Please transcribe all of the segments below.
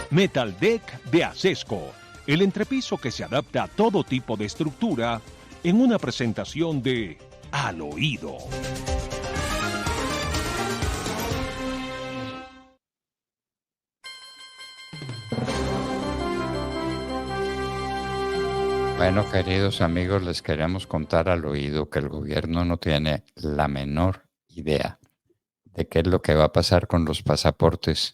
Metal Deck de Acesco, el entrepiso que se adapta a todo tipo de estructura en una presentación de Al Oído. Bueno, queridos amigos, les queremos contar al oído que el gobierno no tiene la menor idea de qué es lo que va a pasar con los pasaportes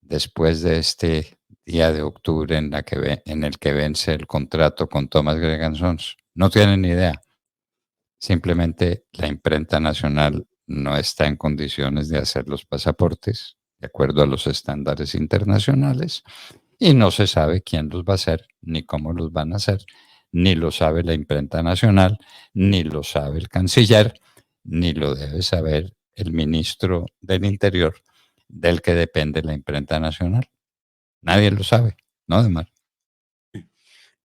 después de este día de octubre en el que vence el contrato con Thomas Gregg & Sons. No tienen ni idea. Simplemente la imprenta nacional no está en condiciones de hacer los pasaportes de acuerdo a los estándares internacionales y no se sabe quién los va a hacer ni cómo los van a hacer. Ni lo sabe la imprenta nacional, ni lo sabe el canciller, ni lo debe saber el ministro del Interior, del que depende la imprenta nacional. Nadie lo sabe, ¿no, Demar?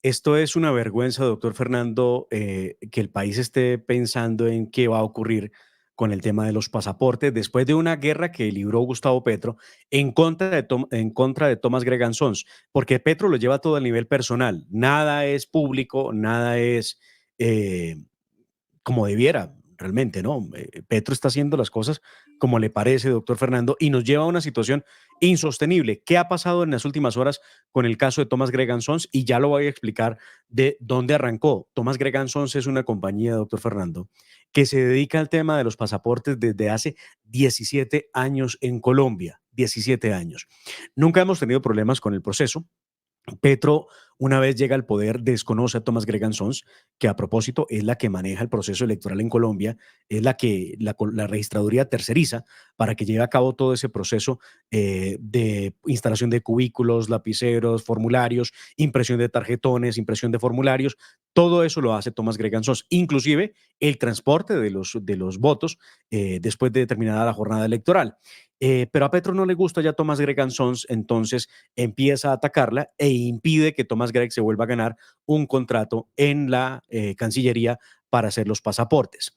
Esto es una vergüenza, doctor Fernando, que el país esté pensando en qué va a ocurrir con el tema de los pasaportes después de una guerra que libró Gustavo Petro en contra de Thomas Gregg & Sons, porque Petro lo lleva todo a nivel personal. Nada es público, nada es eh, como debiera realmente, ¿no? Petro está haciendo las cosas como le parece, doctor Fernando, y nos lleva a una situación insostenible. ¿Qué ha pasado en las últimas horas con el caso de Thomas Gregg & Sons? Y ya lo voy a explicar de dónde arrancó. Thomas Gregg & Sons es una compañía, doctor Fernando, que se dedica al tema de los pasaportes desde hace 17 años en Colombia. 17 años. Nunca hemos tenido problemas con el proceso. Petro, una vez llega al poder, desconoce a Thomas Gregg & Sons, que a propósito es la que maneja el proceso electoral en Colombia, es la que la registraduría terceriza para que lleve a cabo todo ese proceso de instalación de cubículos, lapiceros, formularios, impresión de tarjetones, impresión de formularios. Todo eso lo hace Thomas Gregg & Sons, inclusive el transporte de los votos después de terminada la jornada electoral. Pero a Petro no le gusta ya Thomas Gregg & Sons, entonces empieza a atacarla e impide que Thomas Gregg se vuelva a ganar un contrato en la Cancillería para hacer los pasaportes.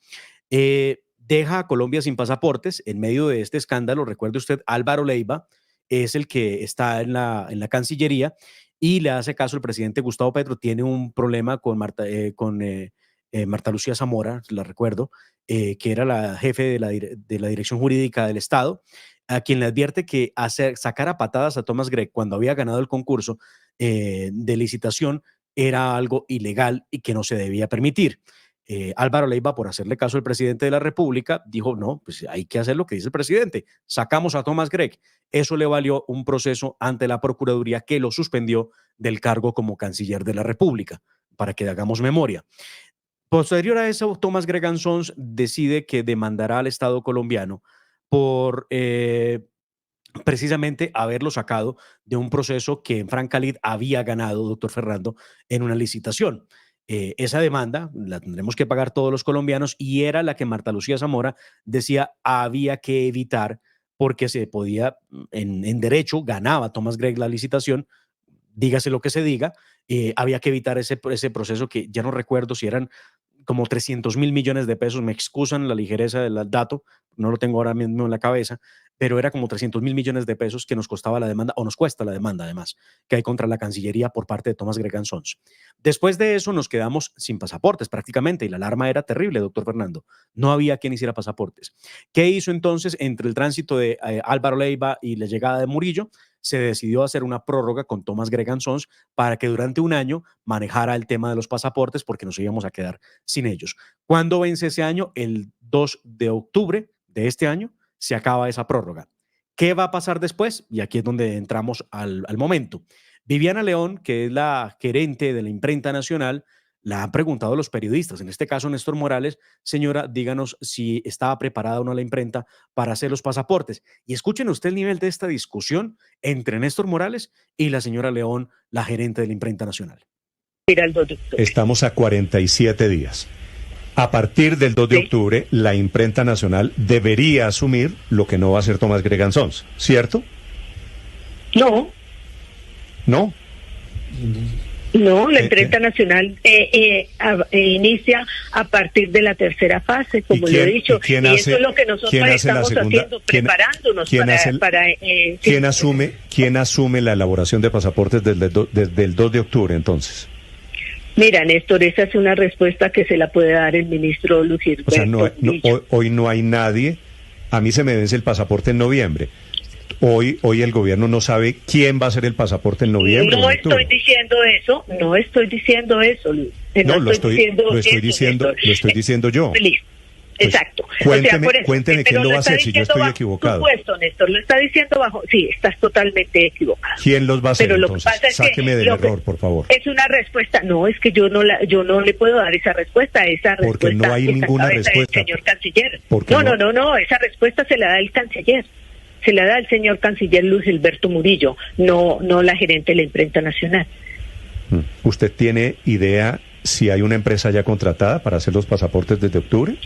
Deja a Colombia sin pasaportes en medio de este escándalo. Recuerde usted, Álvaro Leiva es el que está en la Cancillería y le hace caso el presidente Gustavo Petro. Tiene un problema con Marta Lucía Zamora, la recuerdo, que era la jefe de la Dirección Jurídica del Estado, a quien le advierte que sacar a patadas a Thomas Gregg cuando había ganado el concurso de licitación era algo ilegal y que no se debía permitir. Álvaro Leiva, por hacerle caso al presidente de la República, dijo, no, pues hay que hacer lo que dice el presidente, sacamos a Thomas Gregg. Eso le valió un proceso ante la Procuraduría que lo suspendió del cargo como canciller de la República, para que hagamos memoria. Posterior a eso, Thomas Gregg & Sons decide que demandará al Estado colombiano por precisamente haberlo sacado de un proceso que en Francalit había ganado, doctor Fernando, en una licitación. Esa demanda la tendremos que pagar todos los colombianos y era la que Marta Lucía Zamora decía había que evitar porque se podía, en derecho, ganaba Thomas Gregg la licitación, dígase lo que se diga, había que evitar ese proceso que ya no recuerdo si eran como 300.000 millones de pesos, me excusan la ligereza del dato, no lo tengo ahora mismo en la cabeza, pero era como 300.000 millones de pesos que nos costaba la demanda, o nos cuesta la demanda además, que hay contra la Cancillería por parte de Thomas Gregg & Sons. Después de eso nos quedamos sin pasaportes prácticamente y la alarma era terrible, doctor Fernando. No había quien hiciera pasaportes. ¿Qué hizo entonces entre el tránsito de Álvaro Leiva y la llegada de Murillo? Se decidió hacer una prórroga con Thomas Gregg & Sons para que durante un año manejara el tema de los pasaportes porque nos íbamos a quedar sin ellos. ¿Cuándo vence ese año? El 2 de octubre de este año se acaba esa prórroga. ¿Qué va a pasar después? Y aquí es donde entramos al momento. Viviana León, que es la gerente de la imprenta nacional, la han preguntado los periodistas, en este caso Néstor Morales, señora, díganos si estaba preparada o no la imprenta para hacer los pasaportes. Y escuchen usted el nivel de esta discusión entre Néstor Morales y la señora León, la gerente de la imprenta nacional. Estamos a 47 días. A partir del 2 de octubre, la imprenta nacional debería asumir lo que no va a hacer Thomas Gregg & Sons, ¿cierto? No. ¿No? No, la imprenta nacional inicia a partir de la tercera fase, como lo he dicho, y eso es lo que nosotros estamos haciendo, preparándonos para ¿Quién asume la elaboración de pasaportes desde el 2 de octubre, entonces? Mira, Néstor, esa es una respuesta que se la puede dar el ministro Luis Gilberto. O sea, hoy no hay nadie. A mí se me vence el pasaporte en noviembre. Hoy el gobierno no sabe quién va a ser el pasaporte en noviembre. No estoy diciendo eso, Luis. Lo estoy diciendo yo. Feliz. Exacto. Cuénteme quién lo va a hacer si yo estoy equivocado. Por supuesto, Néstor, lo está diciendo bajo. Sí, estás totalmente equivocado. ¿Quién los va a hacer? Pero entonces? Lo que pasa es Sáqueme del error, por favor. Es una respuesta. No, es que yo no le puedo dar esa respuesta. Porque no hay ninguna respuesta. Señor canciller. No, esa respuesta se la da el canciller. Se la da el señor canciller Luis Gilberto Murillo, no la gerente de la imprenta nacional. ¿Usted tiene idea si hay una empresa ya contratada para hacer los pasaportes desde octubre?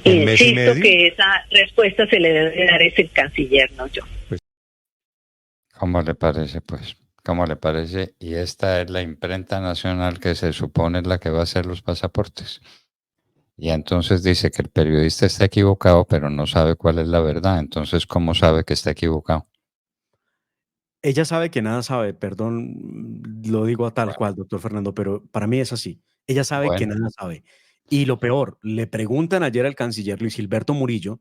Insisto que esa respuesta se le debe dar es el canciller, no yo. ¿Cómo le parece, pues? ¿Cómo le parece? Y esta es la imprenta nacional que se supone es la que va a hacer los pasaportes. Y entonces dice que el periodista está equivocado, pero no sabe cuál es la verdad. Entonces, ¿cómo sabe que está equivocado? Ella sabe que nada sabe, perdón, lo digo a tal cual, doctor Fernando, pero para mí es así. Ella sabe que nada sabe. Y lo peor, le preguntan ayer al canciller Luis Gilberto Murillo,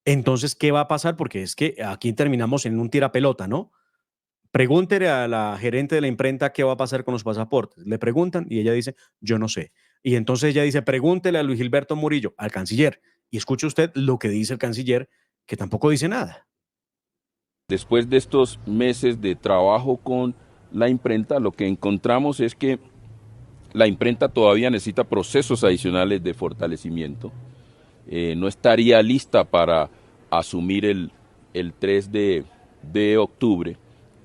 entonces, ¿qué va a pasar? Porque es que aquí terminamos en un tirapelota, ¿no? Pregúntele a la gerente de la imprenta qué va a pasar con los pasaportes. Le preguntan y ella dice, yo no sé. Y entonces ella dice, pregúntele a Luis Gilberto Murillo, al canciller. Y escuche usted lo que dice el canciller, que tampoco dice nada. Después de estos meses de trabajo con la imprenta, lo que encontramos es que la imprenta todavía necesita procesos adicionales de fortalecimiento. No estaría lista para asumir el 3 de octubre.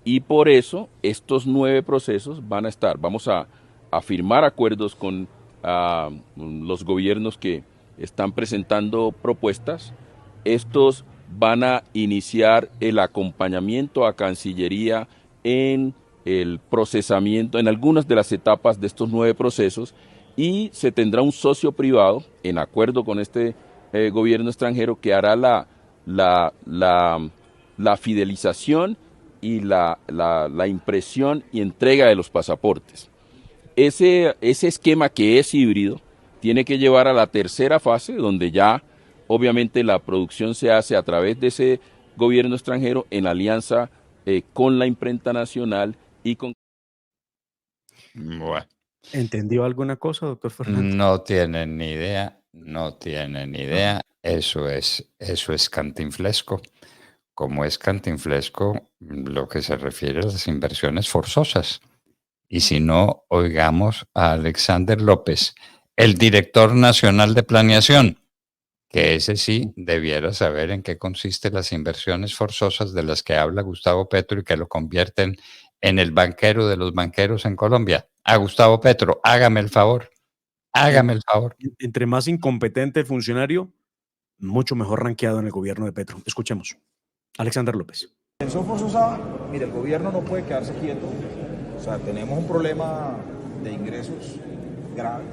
Y por eso estos 9 procesos van a estar. Vamos a firmar acuerdos con los gobiernos que están presentando propuestas. Estos van a iniciar el acompañamiento a Cancillería en el procesamiento, en algunas de las etapas de estos 9 procesos, y se tendrá un socio privado, en acuerdo con este gobierno extranjero, que hará la fidelización y la impresión y entrega de los pasaportes. Ese esquema, que es híbrido, tiene que llevar a la tercera fase, donde ya obviamente la producción se hace a través de ese gobierno extranjero en alianza con la imprenta nacional y con... Bueno. ¿Entendió alguna cosa, doctor Fernando? No tienen ni idea. Eso es cantinflesco. Como es cantinflesco, lo que se refiere a las inversiones forzosas. Y si no, oigamos a Alexander López, el director nacional de planeación, que ese sí debiera saber en qué consisten las inversiones forzosas de las que habla Gustavo Petro y que lo convierten en el banquero de los banqueros en Colombia. A Gustavo Petro, hágame el favor. Entre más incompetente el funcionario, mucho mejor rankeado en el gobierno de Petro. Escuchemos. Alexander López. Inversión forzosa, mire, el gobierno no puede quedarse quieto. O sea, tenemos un problema de ingresos grave,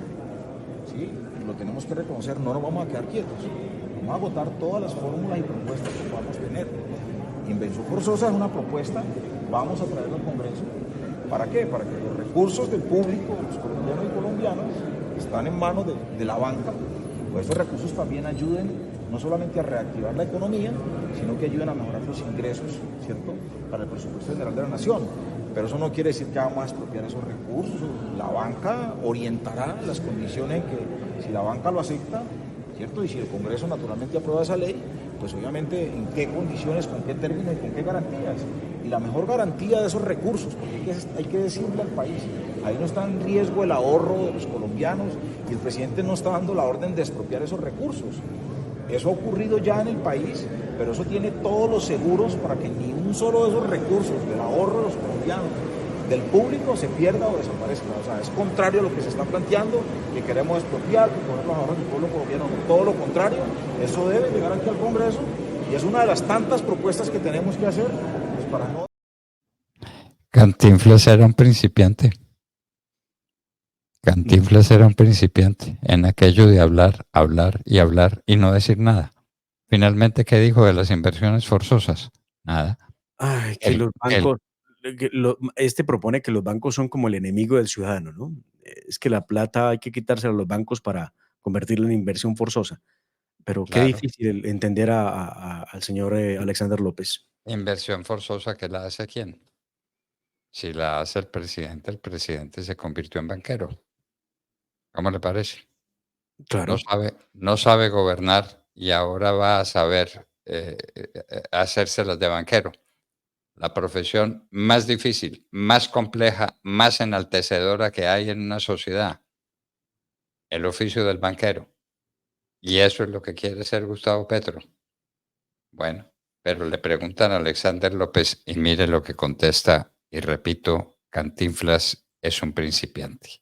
¿sí? Lo tenemos que reconocer, no nos vamos a quedar quietos. Vamos a agotar todas las fórmulas y propuestas que podamos tener. Inversión forzosa es una propuesta, vamos a traerla al Congreso. ¿Para qué? Para que los recursos del público, los colombianos y colombianas, están en manos de la banca, pues esos recursos también ayuden no solamente a reactivar la economía, sino que ayuden a mejorar los ingresos, ¿cierto?, para el presupuesto general de la nación. Pero eso no quiere decir que vamos a expropiar esos recursos. La banca orientará las condiciones en que, si la banca lo acepta, ¿cierto?, y si el Congreso naturalmente aprueba esa ley, pues obviamente en qué condiciones, con qué términos y con qué garantías. Y la mejor garantía de esos recursos, porque hay que decirle al país, ahí no está en riesgo el ahorro de los colombianos y el presidente no está dando la orden de expropiar esos recursos. Eso ha ocurrido ya en el país, pero eso tiene todos los seguros para que ni un solo de esos recursos del ahorro de los colombianos, del público, se pierda o desaparezca. O sea, es contrario a lo que se está planteando, que queremos expropiar, que poner los ahorros del pueblo colombiano. Todo lo contrario, eso debe llegar aquí al Congreso y es una de las tantas propuestas que tenemos que hacer, pues para no... Cantinflas era un principiante. Cantinflas era un principiante en aquello de hablar, hablar y hablar y no decir nada. Finalmente, ¿qué dijo de las inversiones forzosas? Nada. Ay, que los bancos, este propone que los bancos son como el enemigo del ciudadano, ¿no? Es que la plata hay que quitársela a los bancos para convertirla en inversión forzosa. Pero qué Claro. difícil entender al señor Alexander López. Inversión forzosa, ¿que la hace quién? Si la hace el presidente se convirtió en banquero. ¿Cómo le parece? Claro. No sabe gobernar y ahora va a saber hacérselas de banquero. La profesión más difícil, más compleja, más enaltecedora que hay en una sociedad, el oficio del banquero. Y eso es lo que quiere ser Gustavo Petro. Bueno, pero le preguntan a Alexander López y mire lo que contesta, y repito, Cantinflas es un principiante.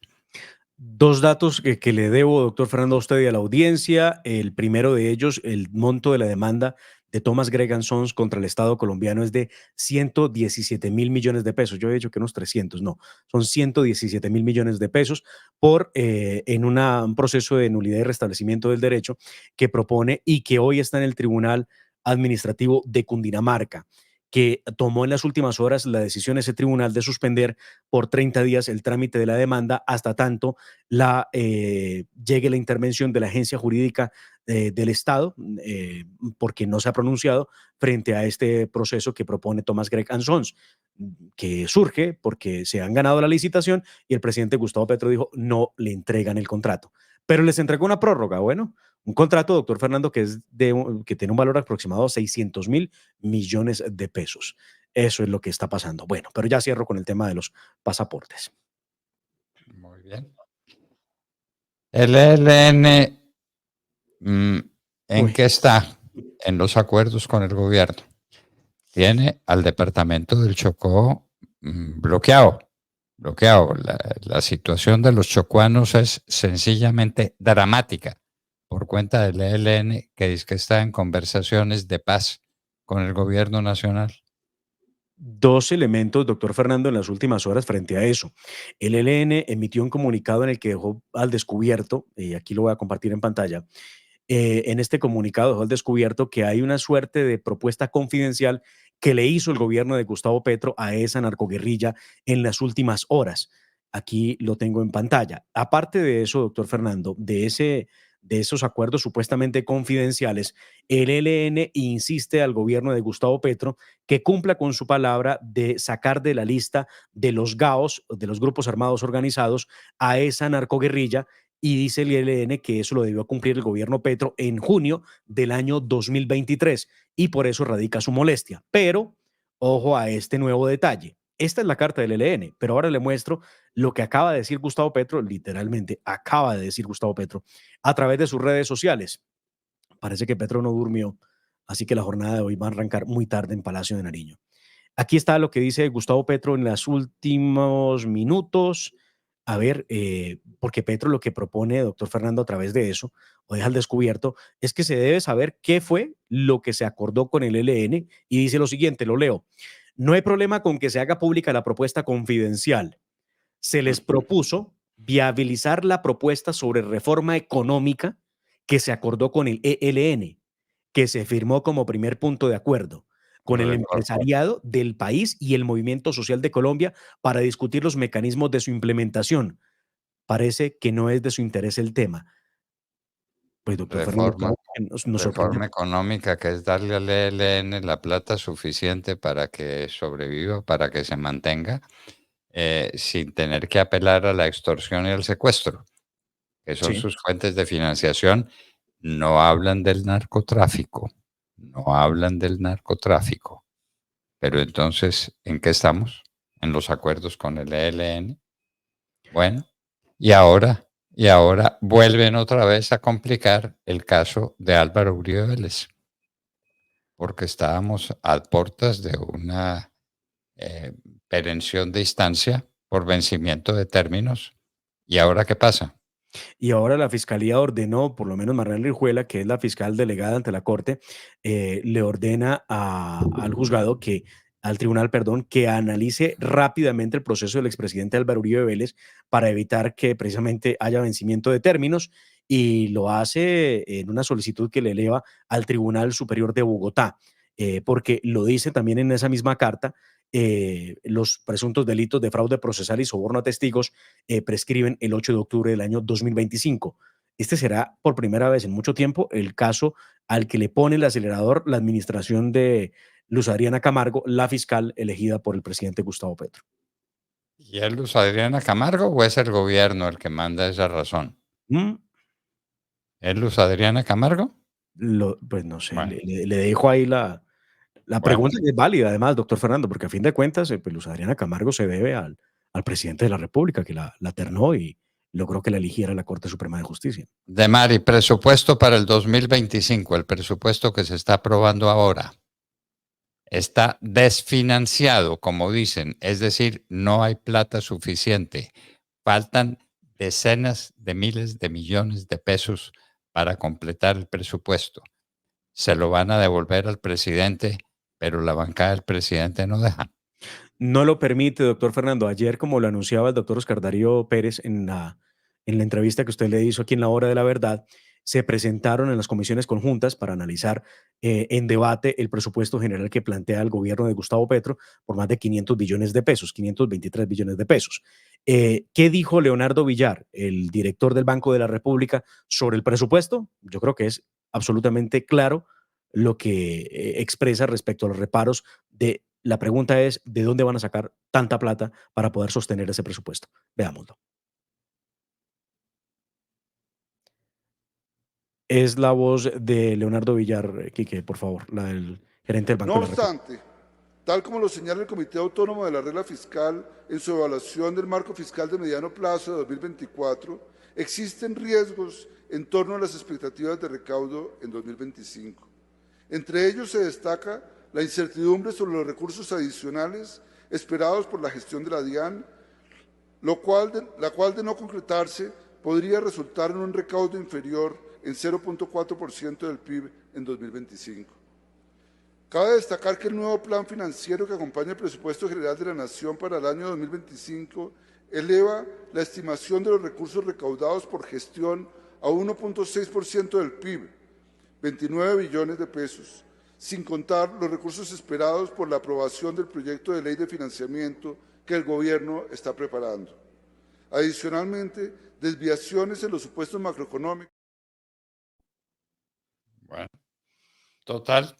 Dos datos que le debo, doctor Fernando, a usted y a la audiencia. El primero de ellos, el monto de la demanda de Thomas Gregg Sons contra el Estado colombiano es de 117 mil millones de pesos. Yo he dicho que unos 300, no, son 117 mil millones de pesos en un proceso de nulidad y restablecimiento del derecho que propone y que hoy está en el Tribunal Administrativo de Cundinamarca, que tomó en las últimas horas la decisión ese tribunal de suspender por 30 días el trámite de la demanda hasta tanto llegue la intervención de la agencia jurídica del Estado, porque no se ha pronunciado frente a este proceso que propone Thomas Gregg Sons, que surge porque se han ganado la licitación y el presidente Gustavo Petro dijo no le entregan el contrato. Pero les entregó una prórroga, bueno, un contrato, doctor Fernando, que tiene un valor aproximado a 600 mil millones de pesos. Eso es lo que está pasando. Bueno, pero ya cierro con el tema de los pasaportes. Muy bien. El ELN, ¿en qué está? En los acuerdos con el gobierno. Tiene al departamento del Chocó bloqueado. La situación de los chocuanos es sencillamente dramática por cuenta del ELN, que dice que está en conversaciones de paz con el gobierno nacional. Dos elementos, doctor Fernando, en las últimas horas frente a eso. El ELN emitió un comunicado en el que dejó al descubierto, y aquí lo voy a compartir en pantalla, en este comunicado dejó al descubierto que hay una suerte de propuesta confidencial que le hizo el gobierno de Gustavo Petro a esa narcoguerrilla en las últimas horas. Aquí lo tengo en pantalla. Aparte de eso, doctor Fernando, de esos acuerdos supuestamente confidenciales, el ELN insiste al gobierno de Gustavo Petro que cumpla con su palabra de sacar de la lista de los GAOs, de los grupos armados organizados, a esa narcoguerrilla, y dice el ELN que eso lo debió cumplir el gobierno Petro en junio del año 2023 y por eso radica su molestia. Pero ojo a este nuevo detalle. Esta es la carta del ELN, pero ahora le muestro lo que acaba de decir Gustavo Petro, literalmente acaba de decir Gustavo Petro a través de sus redes sociales. Parece que Petro no durmió, así que la jornada de hoy va a arrancar muy tarde en Palacio de Nariño. Aquí está lo que dice Gustavo Petro en los últimos minutos. A ver, porque Petro lo que propone, doctor Fernando, a través de eso, o deja al descubierto, es que se debe saber qué fue lo que se acordó con el ELN y dice lo siguiente, lo leo. No hay problema con que se haga pública la propuesta confidencial. Se les propuso viabilizar la propuesta sobre reforma económica que se acordó con el ELN, que se firmó como primer punto de acuerdo con el empresariado del país y el movimiento social de Colombia para discutir los mecanismos de su implementación. Parece que no es de su interés el tema. Pues, doctor Fernando, nos sorprendió. Reforma económica, que es darle al ELN la plata suficiente para que sobreviva, para que se mantenga, sin tener que apelar a la extorsión y al secuestro, que son Sí. sus fuentes de financiación. No hablan del narcotráfico, Pero entonces, ¿en qué estamos? En los acuerdos con el ELN. Bueno, y ahora vuelven otra vez a complicar el caso de Álvaro Uribe Vélez, porque estábamos a puertas de una perención de instancia por vencimiento de términos. ¿Y ahora qué pasa? Y ahora la fiscalía ordenó, por lo menos Marlene Rijuela, que es la fiscal delegada ante la Corte, le ordena al juzgado que perdón, que analice rápidamente el proceso del expresidente Álvaro Uribe Vélez para evitar que precisamente haya vencimiento de términos, y lo hace en una solicitud que le eleva al Tribunal Superior de Bogotá, porque lo dice también en esa misma carta. Los presuntos delitos de fraude procesal y soborno a testigos prescriben el 8 de octubre del año 2025. Este será por primera vez en mucho tiempo el caso al que le pone el acelerador la administración de Luz Adriana Camargo, la fiscal elegida por el presidente Gustavo Petro. ¿Y es Luz Adriana Camargo o es el gobierno el que manda esa razón? ¿Es Luz Adriana Camargo? Pues no sé, Bueno. le dejo ahí la pregunta, que es válida además, doctor Fernando, porque a fin de cuentas, pues Luz Adriana Camargo se debe al presidente de la República, que la ternó y logró que la eligiera la Corte Suprema de Justicia. De Mari, presupuesto para el 2025, el presupuesto que se está aprobando ahora, está desfinanciado, como dicen, es decir, no hay plata suficiente. Faltan decenas de miles de millones de pesos para completar el presupuesto. Se lo van a devolver al presidente, pero la bancada del presidente no deja. No lo permite, doctor Fernando. Ayer, como lo anunciaba el doctor Oscar Darío Pérez en la entrevista que usted le hizo aquí en La Hora de la Verdad, se presentaron en las comisiones conjuntas para analizar en debate el presupuesto general que plantea el gobierno de Gustavo Petro por más de 500 billones de pesos, 523 billones de pesos. ¿Qué dijo Leonardo Villar, el director del Banco de la República, sobre el presupuesto? Yo creo que es absolutamente claro lo que expresa respecto a los reparos de. La pregunta es, ¿de dónde van a sacar tanta plata para poder sostener ese presupuesto? Veámoslo. Es la voz de Leonardo Villar, Quique, por favor, la del gerente del Banco de la República. No obstante, tal como lo señala el Comité Autónomo de la Regla Fiscal en su evaluación del marco fiscal de mediano plazo de 2024, existen riesgos en torno a las expectativas de recaudo en 2025. Entre ellos se destaca la incertidumbre sobre los recursos adicionales esperados por la gestión de la DIAN, la cual de no concretarse podría resultar en un recaudo inferior en 0.4% del PIB en 2025. Cabe destacar que el nuevo plan financiero que acompaña el presupuesto general de la Nación para el año 2025 eleva la estimación de los recursos recaudados por gestión a 1.6% del PIB, 29 billones de pesos, sin contar los recursos esperados por la aprobación del proyecto de ley de financiamiento que el Gobierno está preparando. Adicionalmente, desviaciones en los supuestos macroeconómicos. Bueno, total,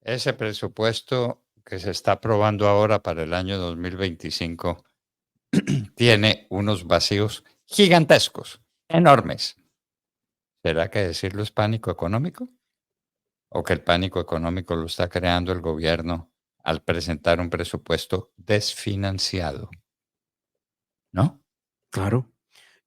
ese presupuesto que se está aprobando ahora para el año 2025 tiene unos vacíos gigantescos, enormes. ¿Será que decirlo es pánico económico? ¿O que el pánico económico lo está creando el gobierno al presentar un presupuesto desfinanciado? ¿No? Claro.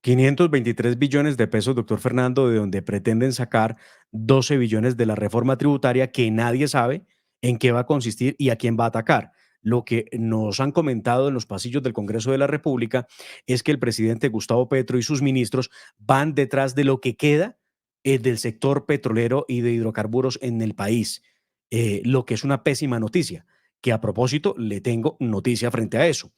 523 billones de pesos, doctor Fernando, de donde pretenden sacar 12 billones de la reforma tributaria que nadie sabe en qué va a consistir y a quién va a atacar. Lo que nos han comentado en los pasillos del Congreso de la República es que el presidente Gustavo Petro y sus ministros van detrás de lo que queda del sector petrolero y de hidrocarburos en el país, lo que es una pésima noticia, que a propósito le tengo noticia frente a eso.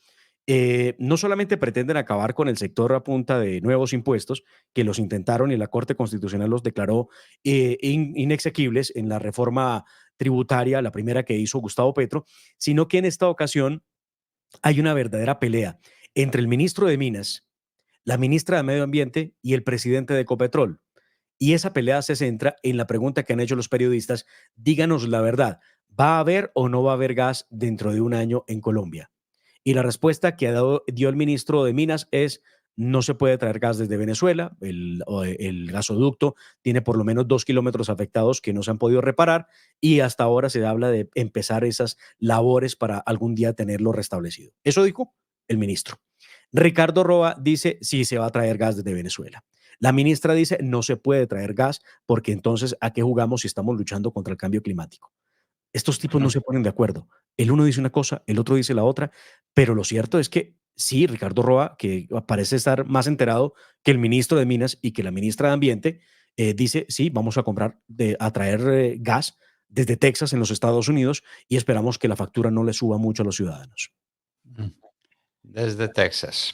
No solamente pretenden acabar con el sector a punta de nuevos impuestos, que los intentaron y la Corte Constitucional los declaró inexequibles en la reforma tributaria, la primera que hizo Gustavo Petro, sino que en esta ocasión hay una verdadera pelea entre el ministro de Minas, la ministra de Medio Ambiente y el presidente de Ecopetrol. Y esa pelea se centra en la pregunta que han hecho los periodistas: díganos la verdad, ¿va a haber o no va a haber gas dentro de un año en Colombia? Y la respuesta que dio el ministro de Minas es: no se puede traer gas desde Venezuela, el gasoducto tiene por lo menos 2 kilómetros afectados que no se han podido reparar, y hasta ahora se habla de empezar esas labores para algún día tenerlo restablecido. Eso dijo el ministro. Ricardo Roa dice: sí, se va a traer gas desde Venezuela. La ministra dice: no se puede traer gas porque entonces ¿a qué jugamos si estamos luchando contra el cambio climático? Estos tipos no se ponen de acuerdo. El uno dice una cosa, el otro dice la otra, pero lo cierto es que sí, Ricardo Roa, que parece estar más enterado que el ministro de Minas y que la ministra de Ambiente, dice: sí, vamos a traer gas desde Texas en los Estados Unidos y esperamos que la factura no le suba mucho a los ciudadanos. Desde Texas.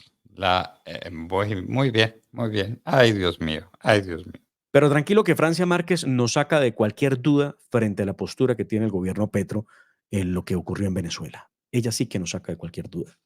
Muy bien, muy bien. Ay, Dios mío, ay, Dios mío. Pero tranquilo que Francia Márquez nos saca de cualquier duda frente a la postura que tiene el gobierno Petro en lo que ocurrió en Venezuela. Ella sí que nos saca de cualquier duda.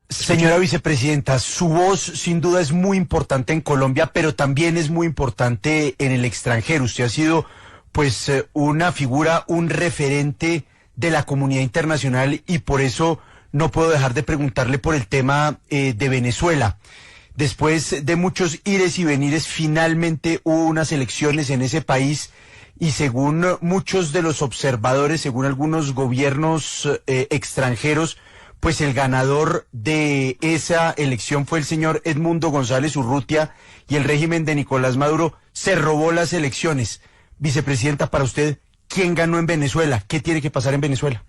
Señora vicepresidenta, su voz sin duda es muy importante en Colombia, pero también es muy importante en el extranjero. Usted ha sido pues una figura, un referente de la comunidad internacional y por eso no puedo dejar de preguntarle por el tema de Venezuela. Después de muchos ires y venires, finalmente hubo unas elecciones en ese país y según muchos de los observadores, según algunos gobiernos extranjeros, pues el ganador de esa elección fue el señor Edmundo González Urrutia y el régimen de Nicolás Maduro se robó las elecciones. Vicepresidenta, para usted, ¿quién ganó en Venezuela? ¿Qué tiene que pasar en Venezuela?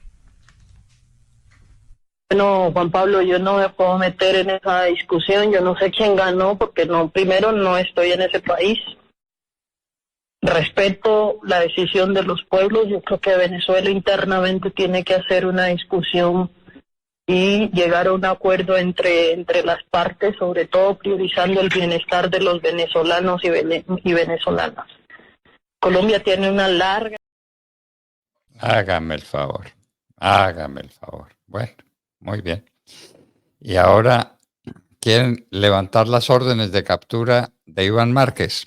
Bueno, Juan Pablo, yo no me puedo meter en esa discusión, yo no sé quién ganó porque primero no estoy en ese país. Respeto la decisión de los pueblos, yo creo que Venezuela internamente tiene que hacer una discusión y llegar a un acuerdo entre las partes, sobre todo priorizando el bienestar de los venezolanos y venezolanas. Colombia tiene una larga... Hágame el favor. Bueno. Muy bien. Y ahora quieren levantar las órdenes de captura de Iván Márquez.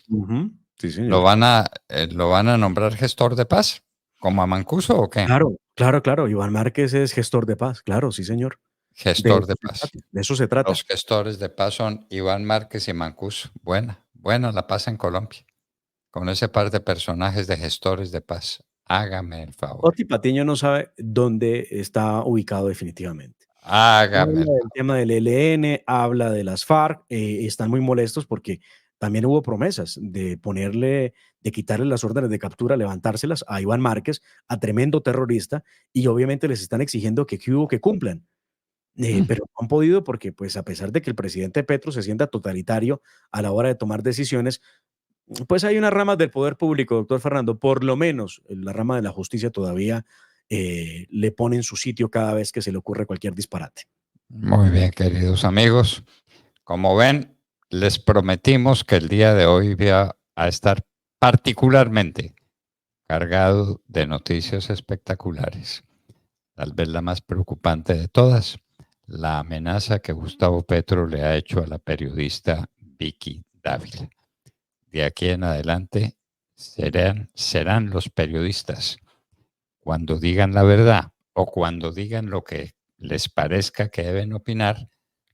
Sí, señor. ¿Lo van a nombrar gestor de paz? ¿Como a Mancuso o qué? Claro. Iván Márquez es gestor de paz. Claro, sí, señor. Gestor de paz. De eso se trata. Los gestores de paz son Iván Márquez y Mancuso. Buena la paz en Colombia. Con ese par de personajes de gestores de paz. Hágame el favor. Oti Patiño no sabe dónde está ubicado definitivamente. Hágame. Habla del tema del ELN, habla de las FARC, están muy molestos porque también hubo promesas de quitarle las órdenes de captura, levantárselas a Iván Márquez, a tremendo terrorista, y obviamente les están exigiendo que cumplan. Pero no han podido porque, pues, a pesar de que el presidente Petro se sienta totalitario a la hora de tomar decisiones, pues hay unas ramas del poder público, doctor Fernando, por lo menos la rama de la justicia todavía le pone en su sitio cada vez que se le ocurre cualquier disparate. Muy bien, queridos amigos. Como ven, les prometimos que el día de hoy iba a estar particularmente cargado de noticias espectaculares. Tal vez la más preocupante de todas, la amenaza que Gustavo Petro le ha hecho a la periodista Vicky Dávila. De aquí en adelante serán los periodistas, cuando digan la verdad o cuando digan lo que les parezca que deben opinar,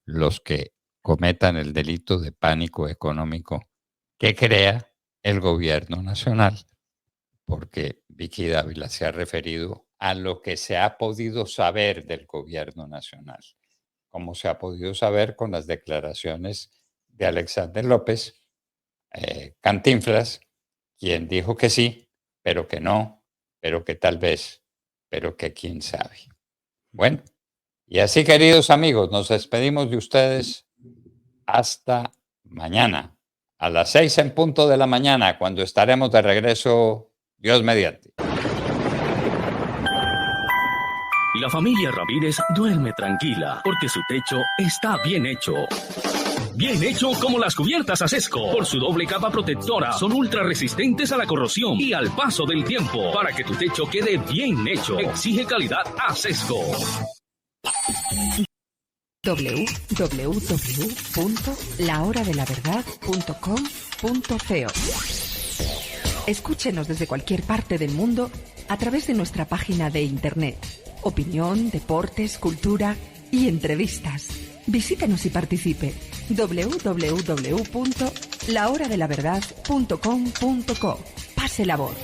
los que cometan el delito de pánico económico que crea el gobierno nacional, porque Vicky Dávila se ha referido a lo que se ha podido saber del gobierno nacional, como se ha podido saber con las declaraciones de Alexander López, Cantinflas, quien dijo que sí, pero que no, pero que tal vez, pero que quién sabe. Bueno, y así, queridos amigos, nos despedimos de ustedes hasta mañana, a las 6 en punto de la mañana, cuando estaremos de regreso, Dios mediante. La familia Ramírez duerme tranquila porque su techo está bien hecho. Bien hecho como las cubiertas Acesco. Por su doble capa protectora, son ultra resistentes a la corrosión y al paso del tiempo. Para que tu techo quede bien hecho, exige calidad Acesco. www.lahoradelaverdad.com.co. Escúchenos desde cualquier parte del mundo a través de nuestra página de internet. Opinión, deportes, cultura y entrevistas. Visítenos y participe. www.lahoradelaverdad.com.co. Pase la voz.